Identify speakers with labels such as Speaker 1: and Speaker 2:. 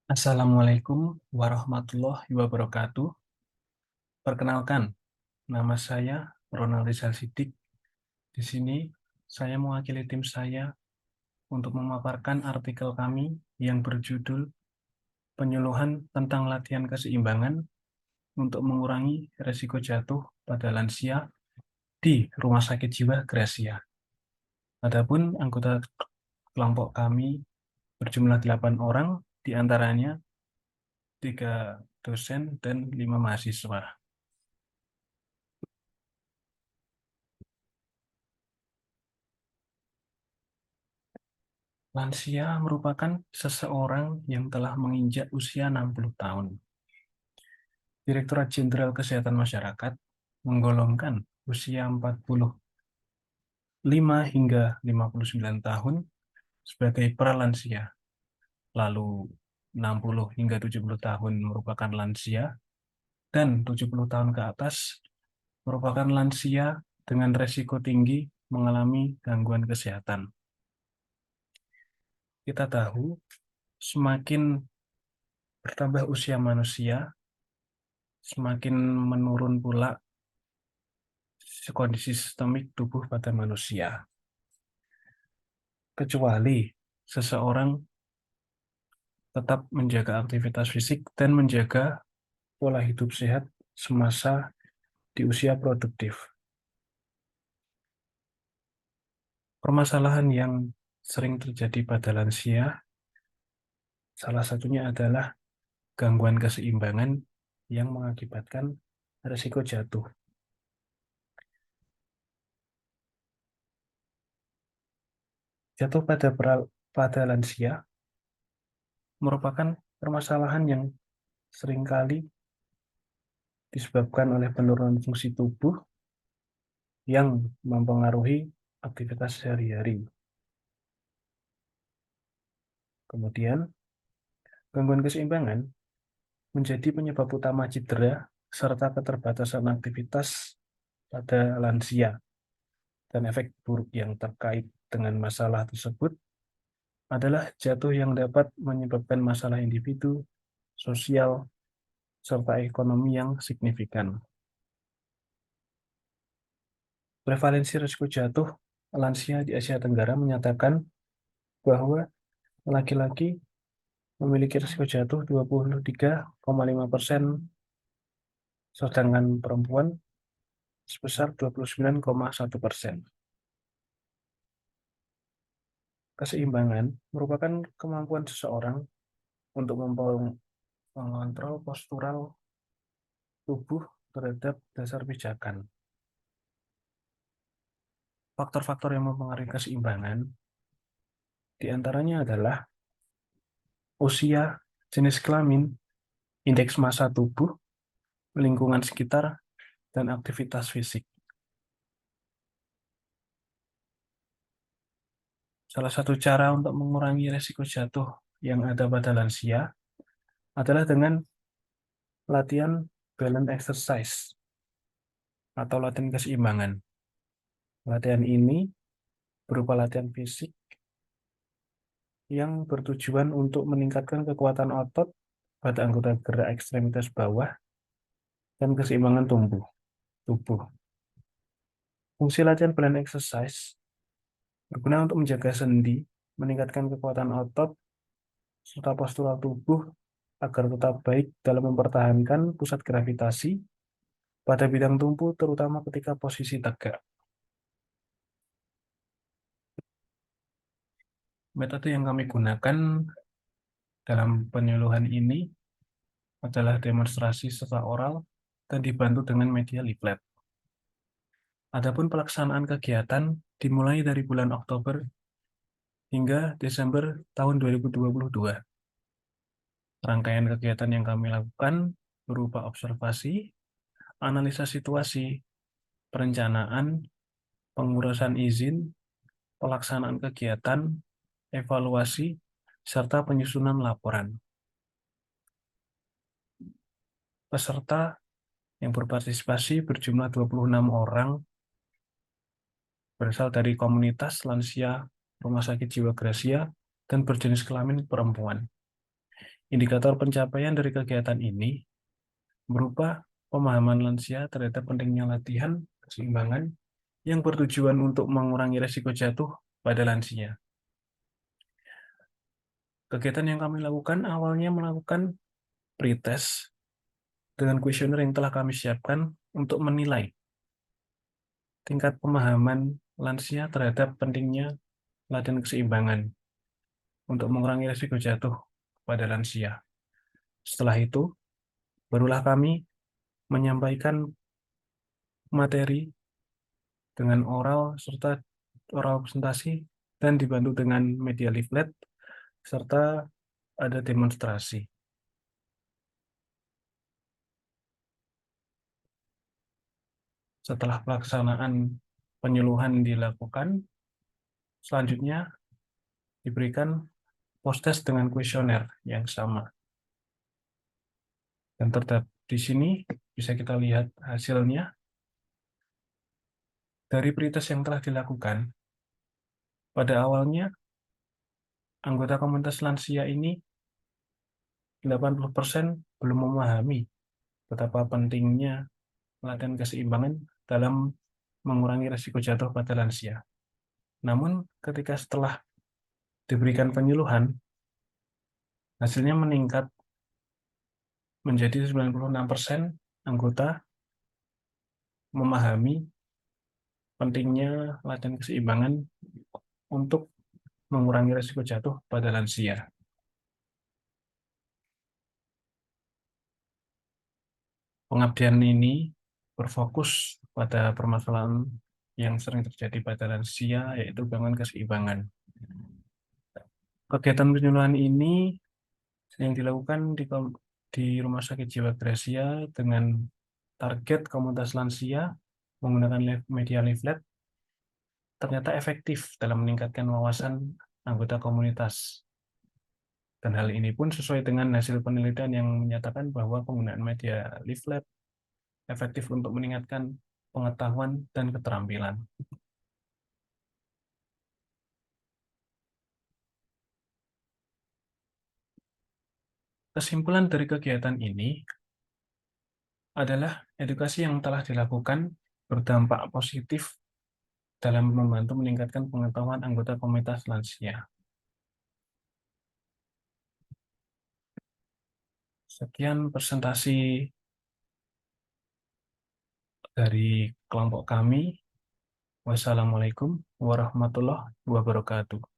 Speaker 1: Assalamualaikum warahmatullahi wabarakatuh. Perkenalkan, nama saya Ronald Rizal Sidik. Di sini saya mewakili tim saya untuk memaparkan artikel kami yang berjudul Penyuluhan tentang Latihan Keseimbangan untuk Mengurangi Risiko Jatuh pada Lansia di Rumah Sakit Jiwa Gracia. Adapun anggota kelompok kami berjumlah 8 orang, di antaranya 3 dosen dan 5 mahasiswa. Lansia merupakan seseorang yang telah menginjak usia 60 tahun. Direktorat Jenderal Kesehatan Masyarakat menggolongkan usia 45 hingga 59 tahun sebagai pralansia, lalu 60 hingga 70 tahun merupakan lansia, dan 70 tahun ke atas merupakan lansia dengan resiko tinggi mengalami gangguan kesehatan. Kita tahu, semakin bertambah usia manusia, semakin menurun pula kondisi sistemik tubuh pada manusia. Kecuali seseorang tetap menjaga aktivitas fisik dan menjaga pola hidup sehat semasa di usia produktif. Permasalahan yang sering terjadi pada lansia, salah satunya adalah gangguan keseimbangan yang mengakibatkan risiko jatuh. Jatuh pada lansia merupakan permasalahan yang seringkali disebabkan oleh penurunan fungsi tubuh yang mempengaruhi aktivitas sehari-hari. Kemudian, gangguan keseimbangan menjadi penyebab utama cedera serta keterbatasan aktivitas pada lansia. Dan efek buruk yang terkait dengan masalah tersebut adalah jatuh yang dapat menyebabkan masalah individu, sosial, serta ekonomi yang signifikan. Prevalensi risiko jatuh lansia di Asia Tenggara menyatakan bahwa laki-laki memiliki risiko jatuh 23,5%, sedangkan perempuan sebesar 29,1%. Keseimbangan merupakan kemampuan seseorang untuk mengontrol postural tubuh terhadap dasar pijakan. Faktor-faktor yang mempengaruhi keseimbangan diantaranya adalah usia, jenis kelamin, indeks massa tubuh, lingkungan sekitar, dan aktivitas fisik. Salah satu cara untuk mengurangi risiko jatuh yang ada pada lansia adalah dengan latihan balance exercise atau latihan keseimbangan. Latihan ini berupa latihan fisik yang bertujuan untuk meningkatkan kekuatan otot pada anggota gerak ekstremitas bawah dan keseimbangan tubuh. Fungsi latihan balance exercise berguna untuk menjaga sendi, meningkatkan kekuatan otot, serta postural tubuh agar tetap baik dalam mempertahankan pusat gravitasi pada bidang tumpu, terutama ketika posisi tegak. Metode yang kami gunakan dalam penyuluhan ini adalah demonstrasi secara oral dan dibantu dengan media leaflet. Adapun pelaksanaan kegiatan dimulai dari bulan Oktober hingga Desember tahun 2022. Rangkaian kegiatan yang kami lakukan berupa observasi, analisa situasi, perencanaan, pengurusan izin, pelaksanaan kegiatan, evaluasi, serta penyusunan laporan. Peserta yang berpartisipasi berjumlah 26 orang, berasal dari komunitas lansia Rumah Sakit Jiwa Gracia dan berjenis kelamin perempuan. Indikator pencapaian dari kegiatan ini berupa pemahaman lansia terhadap pentingnya latihan keseimbangan yang bertujuan untuk mengurangi risiko jatuh pada lansia. Kegiatan yang kami lakukan awalnya melakukan pretest dengan kuesioner yang telah kami siapkan untuk menilai tingkat pemahaman lansia terhadap pentingnya latihan keseimbangan untuk mengurangi risiko jatuh pada lansia. Setelah itu, barulah kami menyampaikan materi dengan oral serta oral presentasi dan dibantu dengan media leaflet serta ada demonstrasi. Setelah pelaksanaan penyuluhan dilakukan, selanjutnya diberikan post-test dengan kuesioner yang sama. Dan terdapat di sini bisa kita lihat hasilnya. Dari pretest yang telah dilakukan, pada awalnya anggota komunitas lansia ini 80% belum memahami betapa pentingnya latihan keseimbangan dalam mengurangi risiko jatuh pada lansia. Namun ketika setelah diberikan penyuluhan, hasilnya meningkat menjadi 96% anggota memahami pentingnya latihan keseimbangan untuk mengurangi risiko jatuh pada lansia. Pengabdian ini berfokus pada permasalahan yang sering terjadi pada lansia, yaitu gangguan keseimbangan. Kegiatan penyuluhan ini yang dilakukan di Rumah Sakit Jiwa Gracia dengan target komunitas lansia menggunakan media leaflet ternyata efektif dalam meningkatkan wawasan anggota komunitas. Dan hal ini pun sesuai dengan hasil penelitian yang menyatakan bahwa penggunaan media leaflet efektif untuk meningkatkan pengetahuan dan keterampilan. Kesimpulan dari kegiatan ini adalah edukasi yang telah dilakukan berdampak positif dalam membantu meningkatkan pengetahuan anggota komunitas lansia. Sekian presentasi dari kelompok kami. Wassalamualaikum warahmatullahi wabarakatuh.